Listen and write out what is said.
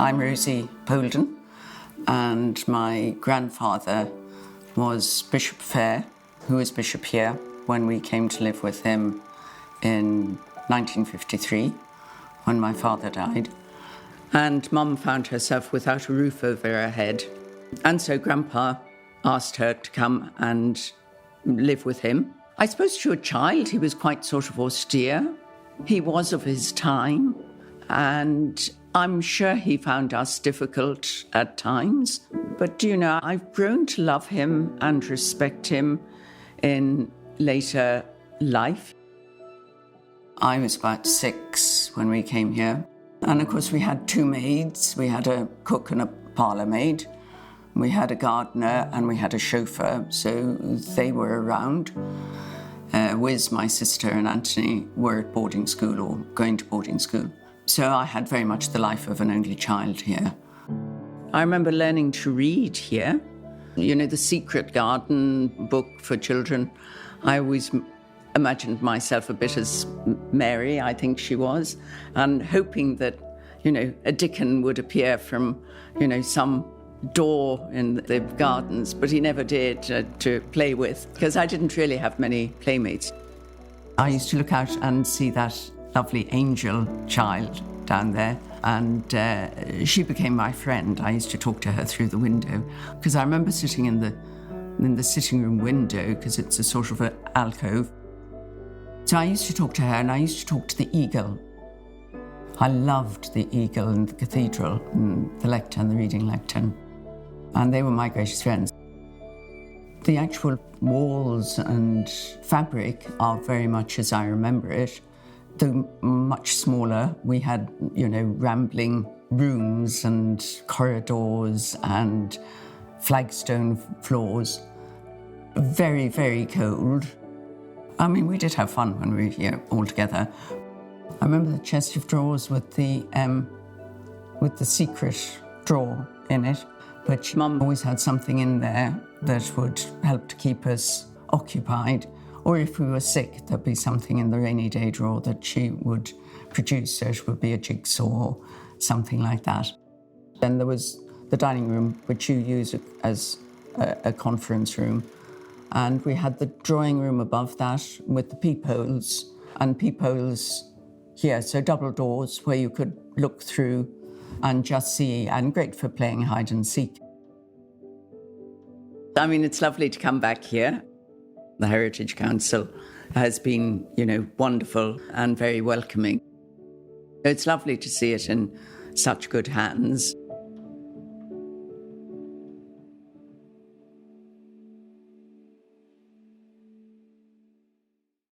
I'm Rosie Polden, and my grandfather was Bishop Fair, who was bishop here when we came to live with him in 1953, when my father died. And Mum found herself without a roof over her head. And so Grandpa asked her to come and live with him. I suppose to a child, he was quite sort of austere. He was of his time, and I'm sure he found us difficult at times. But, you know, I've grown to love him and respect him in later life. I was about 6 when we came here. And, of course, we had 2 maids. We had a cook and a parlour maid. We had a gardener and we had a chauffeur, so they were around. Wiz, my sister, and Anthony were at boarding school or going to boarding school. So I had very much the life of an only child here. I remember learning to read here. You know, the Secret Garden book for children. I always imagined myself a bit as Mary, I think she was, and hoping that, you know, a Dickon would appear from, you know, some door in the gardens, but he never did to play with, because I didn't really have many playmates. I used to look out and see that lovely angel child down there, and she became my friend. I used to talk to her through the window, because I remember sitting in the sitting room window, because it's a sort of an alcove. So I used to talk to her, and I used to talk to the eagle. I loved the eagle in the cathedral, and the lectern, the reading lectern. And they were my greatest friends. The actual walls and fabric are very much as I remember it, though much smaller. We had, you know, rambling rooms and corridors and flagstone floors. Very, very cold. I mean, we did have fun when we were here all together. I remember the chest of drawers with the secret drawer in it, but Mum always had something in there that would help to keep us occupied. Or if we were sick, there'd be something in the rainy day drawer that she would produce. So it would be a jigsaw or something like that. Then there was the dining room, which you use as a conference room. And we had the drawing room above that with the peepholes, and peepholes here, so double doors where you could look through and just see, and great for playing hide and seek. I mean, it's lovely to come back here. The Heritage Council has been, you know, wonderful and very welcoming. It's lovely to see it in such good hands.